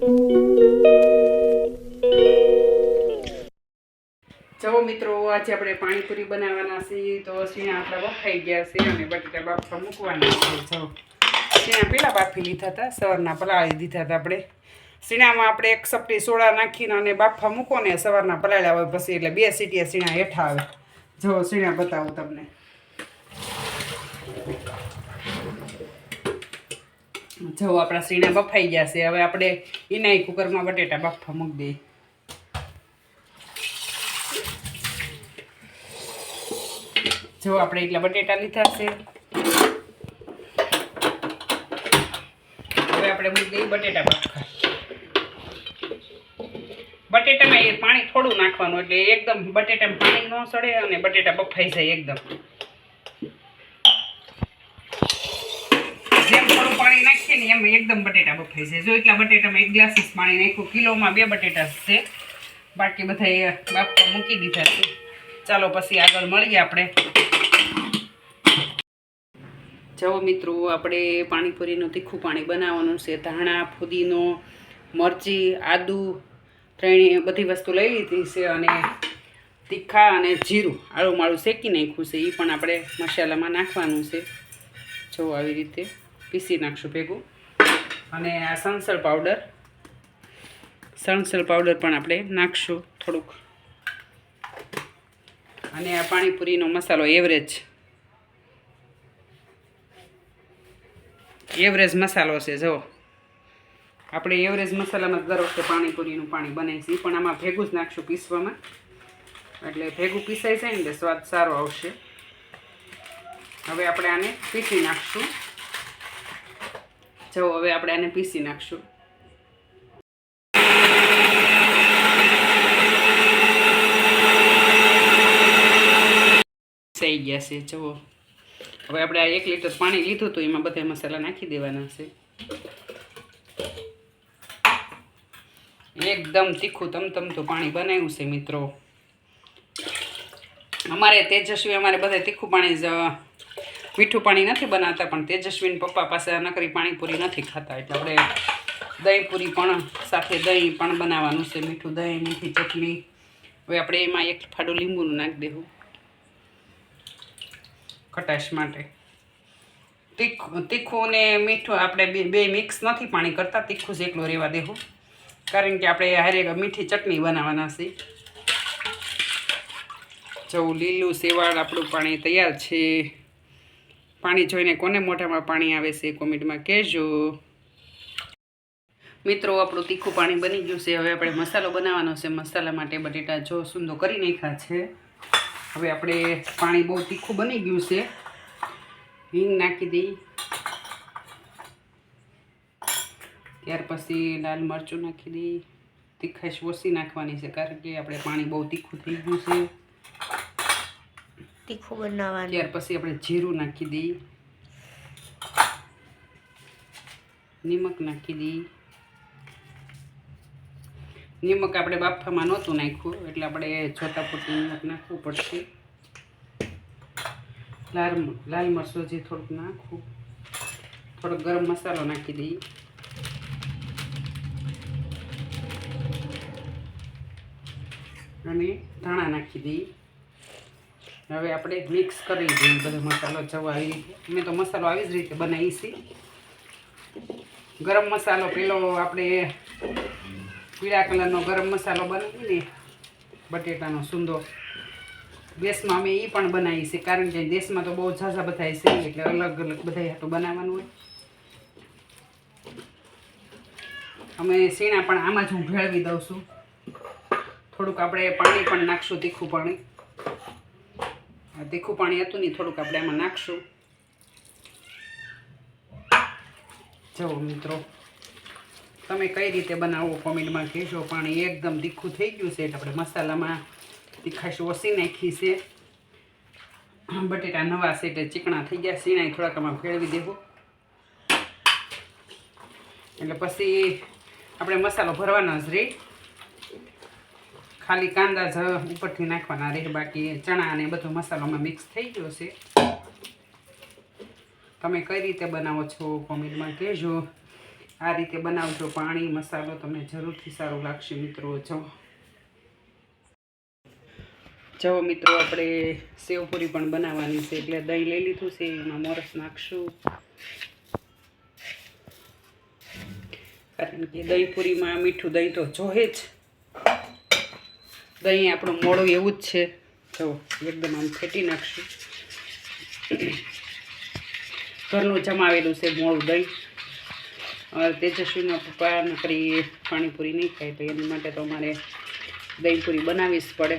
જો મિત્રો, આજે આપણે પાણીપુરી બનાવવાના છીએ. તો સીણા આપણા બફાઈ ગયા છે અને બટેટા બાફવા મૂકવાના છે. જો સીણા પેલા બાફી લીધા હતા, સવારના પલાળી દીધા હતા આપણે. સીણામાં આપણે એક સપટી સોડા નાખીને અને બાફવા મૂકો ને સવારના પલાળ્યા હોય પછી, એટલે 2 સીટીએ સીણા હેઠા આવે. જો સીણા બતાવું તમને. જો આપણા સીણા બફાઈ ગયા છે. હવે આપણે એના કુકરમાં બટેટા બાફવા મૂકી દઈએ. જો આપણે એટલા બટેટા લીધા છે. હવે આપણે મૂકી દઈએ બટેટા બાફવા. બટેટામાં એ પાણી થોડું નાખવાનું, એટલે એકદમ બટેટામાં પાણી ન સડે અને બટેટા બફાઈ જાય એકદમ. જેમ થોડું પાણી નાખીએ ને એમ એકદમ બટેટા બફાઈ જાય. જો એટલા બટેટામાં 1 ગ્લાસ જ પાણી નાખ્યું. કિલોમાં 2 બટેટા છે, બાકી બધા બાફવા મૂકી દીધા છે. ચાલો પછી આગળ મળીએ આપણે. જો મિત્રો, આપણે પાણીપુરીનું તીખું પાણી બનાવવાનું છે. ધાણા, ફુદીનો, મરચી, આદુ ત્રણેય બધી વસ્તુ લઈ લીધી છે અને તીખા અને જીરું આળું માળું શેકી નાખ્યું છે. એ પણ આપણે મસાલામાં નાખવાનું છે. જો આવી રીતે પીસી નાખશું ભેગું. અને આ સંસળ પાવડર પણ આપણે નાખશું થોડુંક. અને આ પાણીપુરીનો મસાલો એવરેજ મસાલો છે. જો આપણે એવરેજ મસાલામાં દર વખતે પાણીપુરીનું પાણી બનાવીશું. પણ આમાં ભેગું જ નાખશું પીસવામાં, એટલે ભેગું પીસાઈ જાય ને એટલે સ્વાદ સારો આવશે. હવે આપણે આને પીસી નાખશું. જો હવે આપણે આને પીસી નાખશું. થઈ ગયા છે. જુઓ, હવે આપણે આ 1 લીટર પાણી લીધું હતું, એમાં બધા મસાલા નાખી દેવાના છે. એકદમ તીખું તમતમતું પાણી બનાવ્યું છે મિત્રો. અમારે તેજસ્વી બધા તીખું પાણી મીઠું પાણી નથી બનાવતા, પણ તેજસ્વીન પપ્પા પાસે નકરી પાણીપુરી નથી ખાતા, એટલે આપણે દહીં પૂરી પણ સાથે દહીં પણ બનાવવાનું છે. મીઠું દહીં, મીઠી ચટણી. હવે આપણે એમાં 1 ફાડું લીંબુનું નાખી દેવું ખટાશ માટે. તીખું ને મીઠું આપણે બે મિક્સ નથી પાણી કરતા, તીખું જ એકલું રહેવા દેવું, કારણ કે આપણે હારે મીઠી ચટણી બનાવવાના છે. જવું લીલું સેવાળ આપણું પાણી તૈયાર છે. પાણી જોઈને કોને મોઢામાં પાણી આવે છે કોમેન્ટમાં કહેજો. મિત્રો, આપણું તીખું પાણી બની ગયું છે. હવે આપણે મસાલો બનાવવાનો છે. મસાલા માટે બટેટા જો સૂંદો કરી નાખ્યા છે. હવે આપણે પાણી બહુ તીખું બની ગયું છે. હિંગ નાખી દઈ, ત્યાર પછી લાલ મરચું નાખી દઈ. તીખાશ ઓછી નાખવાની છે, કારણ કે આપણે પાણી બહુ તીખું થઈ ગયું છે. તીખું બનાવવાનું. ત્યાર પછી આપણે જીરું નાખી દઈ, નિમક નાખી દઈ. નિમક આપણે બાફામાં નહોતું નાખ્યું, એટલે આપણે છોટા પૂરતું નિમક નાખવું પડશે. લાલ મરચું જે થોડુંક નાખવું. થોડોક ગરમ મસાલો નાખી દઈએ. અને ધાણા નાખી દઈએ. હવે આપણે મિક્સ કરી દઈએ બધો મસાલો. જવા આવી રીતે મેં તો મસાલો આવી જ રીતે બનાવી છે. ગરમ મસાલો પેલો આપણે પીળા કલરનો ગરમ મસાલો બનાવીને બટેટાનો સૂંદો, દેશમાં અમે એ પણ બનાવી છે, કારણ કે દેશમાં તો બહુ ઝાઝા બધા છે, એટલે અલગ અલગ બધા હાટું બનાવવાનું હોય. અમે સીણા પણ આમાં જ હું ભેળવી દઉં છું. થોડુંક આપણે પાણી પણ નાખશું, તીખું પાણી. તીખું પાણી હતું ને થોડુંક આપણે આમાં નાખશું. જુઓ મિત્રો, તમે કઈ રીતે બનાવો કોમેન્ટમાં કહેજો. પાણી એકદમ તીખું થઈ ગયું છે, એટલે આપણે મસાલામાં તીખાશ ઓછી નાખી છે. બટેટા નવા છે એટલે ચીકણા થઈ ગયા. સીણા થોડાક આમાં ફેરવી દેવું, એટલે પછી આપણે મસાલો ભરવાનો જ રહે. ખાલી કાંદા જ ઉપરથી નાખવાના રહે, બાકી ચણા અને બધો મસાલોમાં મિક્સ થઈ ગયો છે. તમે કઈ રીતે બનાવો છો કોમેન્ટમાં કહેજો. આ રીતે બનાવજો. પાણી મસાલો તમને જરૂરથી સારું લાગશે મિત્રો. જો મિત્રો આપણે સેવપુરી પણ બનાવવાની છે, એટલે દહીં લઈ લીધું છે, એમાં મોરસ નાખશું, કારણ કે દહીં પૂરીમાં મીઠું દહીં તો જોહે જ. દહીં આપણું મોડું એવું જ છે. જો એકદમ આમ ફેટી નાખશું. ઘરનું જમાવેલું છે મોળું દહીં. તેજસ્વીના પપ્પા નકરી પાણીપુરી નહીં ખાય, તો એની માટે તો અમારે દહીં પૂરી બનાવવી જ પડે.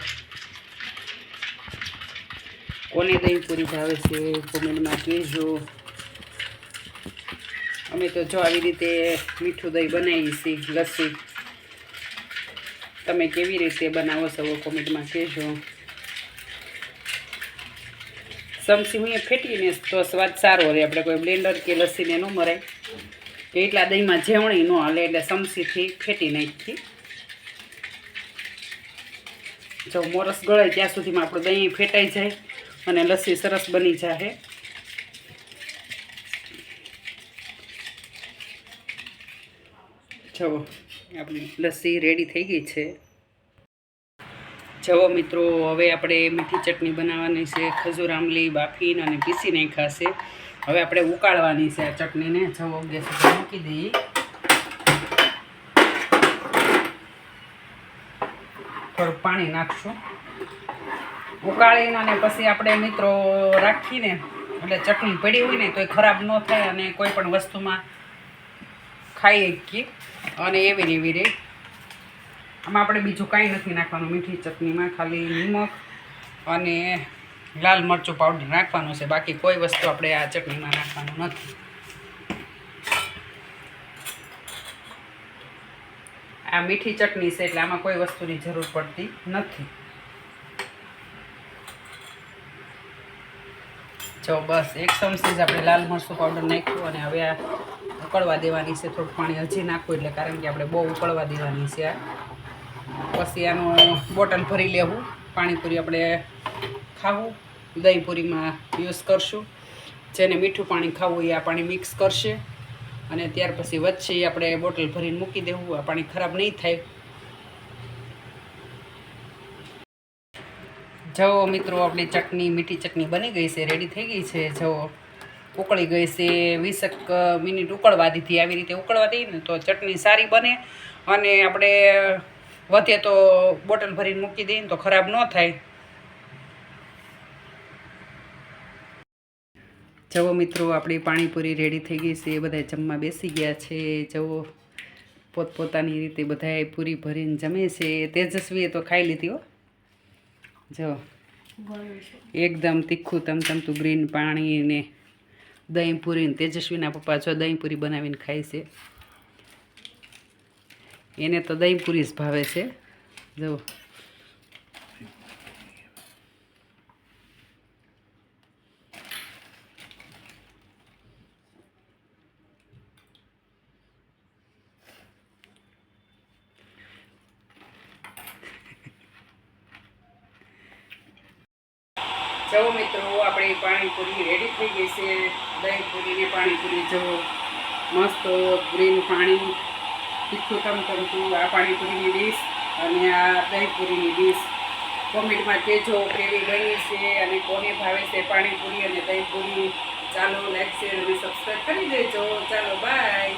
કોને દહીં પૂરી ભાવે છે કોમેન્ટમાં કહેજો. અમે તો જો આવી રીતે મીઠું દહીં બનાવીએ છીએ, લસ્સી. તમે કેવી રીતે બનાવો છો કોમેન્ટમાં કહેજો. સમસી હું ફેટીને તો સ્વાદ સારો રહે. આપણે કોઈ બ્લેન્ડર કે લસ્સીને ન મરાય, કે એટલા દહીંમાં જેવણી ન હાલે, એટલે સમસીથી ફેટી નાખી. જો મોરસ ગળાય ત્યાં સુધીમાં આપણું દહીં ફેટાઈ જાય અને લસ્સી સરસ બની જાય. જો આપણી લસ્સી રેડી થઈ ગઈ છે. જવો મિત્રો, હવે આપણે મીઠી ચટણી બનાવવાની છે. ખજૂર આંબલી બાફીને અને પીસી નાખ્યા છે. હવે આપણે ઉકાળવાની છે આ ચટણીને. જવો ગેસ ઉપર મૂકી દઈએ. થોડુંક પાણી નાખશું ઉકાળીને, અને પછી આપણે મિત્રો રાખીને, એટલે ચટણી પડી હોય ને તો એ ખરાબ ન થાય અને કોઈ પણ વસ્તુમાં ખાઈ શકીએ. અને એવી ને એવી રહે. આમાં આપણે બીજું કાંઈ નથી નાખવાનું. મીઠી ચટણીમાં ખાલી નિમક અને લાલ મરચું પાવડર નાખવાનું છે. બાકી કોઈ વસ્તુ આપણે આ ચટણીમાં નાખવાનું નથી. આ મીઠી ચટણી છે એટલે આમાં કોઈ વસ્તુની જરૂર પડતી નથી. જો બસ એક ચમચી જ આપણે લાલ મરચું પાવડર નાખ્યું, અને હવે આ ઉકળવા દેવાની છે. થોડુંક પાણી હજી નાખવું, એટલે કારણ કે આપણે બહુ ઉકળવા દેવાની છે આ. પછી આનું બોટલ ભરી લેવું. પાણીપુરી આપણે ખાવું, દહીં પૂરીમાં યુઝ કરશું. જેને મીઠું પાણી ખાવું એ આ પાણી મિક્સ કરશે, અને ત્યાર પછી વચ્ચે આપણે બોટલ ભરીને મૂકી દેવું. આ પાણી ખરાબ નહીં થાય. જો મિત્રો આપણી ચટણી, મીઠી ચટણી બની ગઈ છે, રેડી થઈ ગઈ છે. જો ઉકળી ગઈ છે. 20 મિનિટ ઉકળવા દીધી. આવી રીતે ઉકળવા દઈએ ને તો ચટણી સારી બને, અને આપણે વધે તો બોટલ ભરીને મૂકી દઈએ ને તો ખરાબ ન થાય. જવો મિત્રો આપણી પાણીપુરી રેડી થઈ ગઈ છે. બધા જમવા બેસી ગયા છે. જવો પોતપોતાની રીતે બધાએ પૂરી ભરીને જમે છે. તેજસ્વીએ તો ખાઈ લીધી હો. જો એકદમ તીખું તમતમતું ગ્રીન પાણી ને દહીં પૂરી. તેજસ્વીના પપ્પા જો દહીં પૂરી બનાવીને ખાય છે. એને તો દહીં પૂરી જ ભાવે છે. જો જવો મિત્રો આપણી પાણીપુરી રેડી થઈ ગઈ છે. દહીં પૂરીને પાણીપુરી જો મસ્ત ગ્રીન પાણી, તીખું તમતમતું આ પાણીપુરીની ડીશ અને આ દહીં પૂરીની ડીશ. કોમેન્ટમાં કહેજો કેવી બની છે અને કોને ભાવે છે પાણીપુરી અને દહીં પૂરી. ચાલો લાઈક શેર અને સબસ્ક્રાઈબ કરી દેજો. ચાલો બાય.